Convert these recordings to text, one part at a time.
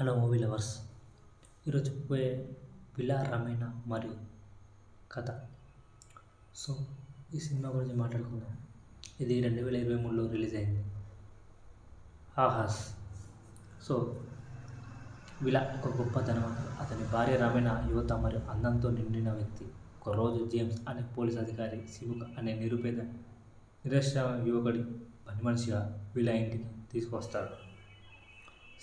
Hello movie lovers, ఈరోజు చెప్పబోయే విలా రమేణ మరియు కథ. సో ఈ సినిమా గురించి మాట్లాడుకుందాం. ఇది 2023లో రిలీజ్ అయింది. ఆహాస్. సో విలా ఒక గొప్ప ధనవంతుడు. అతని భార్య రమేణ యువత మరియు అందంతో నిండిన వ్యక్తి. ఒకరోజు జేమ్స్ అనే పోలీస్ అధికారి శివుక అనే నిరాశ్రమ యువకుడి పని మనిషిగా విలా ఇంటికి తీసుకువస్తాడు.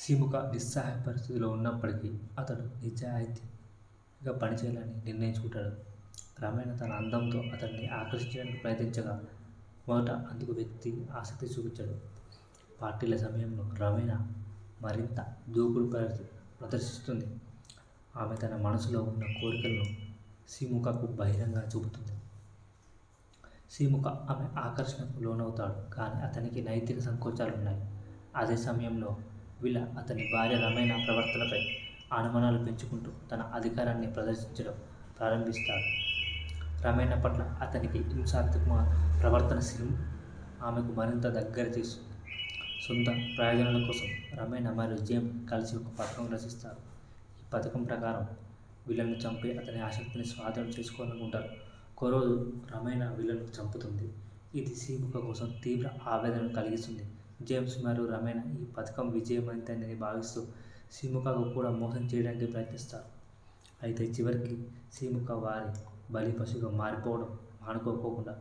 శిముక నిస్సహాయ పరిస్థితిలో ఉన్నప్పటికీ అతడు నిజాయితీగా పనిచేయాలని నిర్ణయించుకుంటాడు. రమేణ తన అందంతో అతన్ని ఆకర్షించడానికి ప్రయత్నించగా మొదట అందుకు వ్యక్తి ఆసక్తి చూపించాడు. పార్టీల సమయంలో రమేణ మరింత దూకుడు ప్రదర్శిస్తుంది. ఆమె తన మనసులో ఉన్న కోరికలను శిముకకు బహిరంగ చూపుతుంది. శిముక ఆమె ఆకర్షణకు లోనవుతాడు, కానీ అతనికి నైతిక సంకోచాలు ఉన్నాయి. అదే సమయంలో విలా అతని భార్య రమేణ ప్రవర్తనపై అనుమానాలు పెంచుకుంటూ తన అధికారాన్ని ప్రదర్శించడం ప్రారంభిస్తాడు. రమేణ పట్ల అతనికి హింసాత్మక ప్రవర్తన ఆమెకు మరింత దగ్గర చేస్తుంది. సొంత ప్రయోజనాల కోసం రమేణ మరియు జేమ్స్ కలిసి ఒక పథకం రచిస్తారు. ఈ పథకం ప్రకారం విలను చంపి అతని ఆసక్తిని స్వాధీనం చేసుకోవాలనుకుంటారు. ఒకరోజు రమేణ విలను చంపుతుంది. ఇది శిముక కోసం తీవ్ర ఆవేదనను కలిగిస్తుంది. జేమ్స్ మరియు రమేణ ఈ పథకం విజయవంతమైందని భావిస్తూ శిముకకు కూడా మోసం చేయడానికి ప్రయత్నిస్తారు. అయితే చివరికి శిముక వారి బలి పశువుగా మారిపోవడం మానుకోకుండా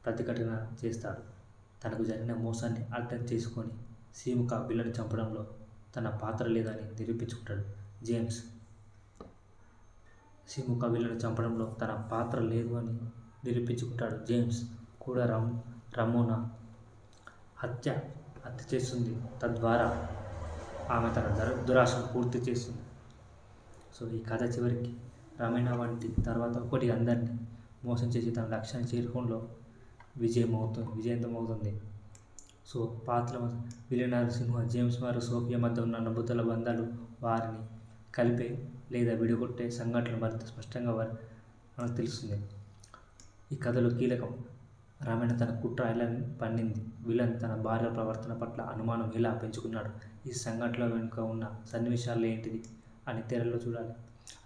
ప్రతిఘటన చేస్తాడు. తనకు జరిగిన మోసాన్ని అర్థం చేసుకొని శిముక విలను చంపడంలో తన పాత్ర లేదని నిరూపించుకుంటాడు. జేమ్స్ శిముక విలను చంపడంలో తన పాత్ర లేదు అని నిరూపించుకుంటాడు. జేమ్స్ కూడా రమోనా హత్య చేస్తుంది. తద్వారా ఆమె తన దురాశను పూర్తి చేస్తుంది. సో ఈ కథ చివరికి రమేణ వంటి తర్వాత ఒకటి అందరినీ మోసం చేసి తన లక్ష్యాన్ని చేరుకోవడంలో విజయవంతమవుతుంది. సో పాత్ర విలన్ సింహ జేమ్స్ మరియు సోఫియా మధ్య ఉన్న నమ్ముదల బంధాలు వారిని కలిపే లేదా విడగొట్టే సంఘటనలు మరింత స్పష్టంగా మనకు తెలుస్తుంది. ఈ కథలో కీలకం రమేణ తన కుట్ర ఎలా పన్నింది, విలన్ తన భార్య ప్రవర్తన పట్ల అనుమానం ఎలా పెంచుకున్నాడు, ఈ సంఘటనల వెనుక ఉన్న సన్నివేశాలు ఏంటిది అని తెరలో చూడాలి.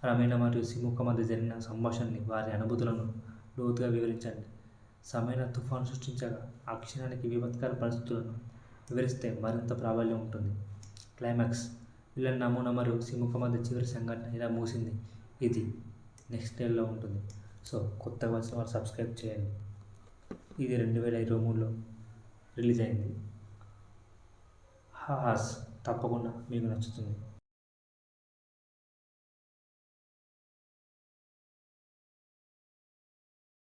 రమేణ మరియు శిముక మధ్య జరిగిన సంభాషణని, వారి అనుభూతులను లోతుగా వివరించండి. సమయ తుఫాను సృష్టించగా ఆ క్షణానికి విపత్కర పరిస్థితులను వివరిస్తే మరింత ప్రాబల్యం ఉంటుంది. క్లైమాక్స్ విలన్ నమూనా మరియు శిముక మధ్య చివరి సంఘటన ఇలా ముగిసింది. ఇది నెక్స్ట్ లెవెల్లో ఉంటుంది. సో కొత్తగా వచ్చిన వారు సబ్స్క్రైబ్ చేయండి. ఇది 2023లో రిలీజ్ అయింది. హాస్ తప్పకుండా మీకు నచ్చుతుంది.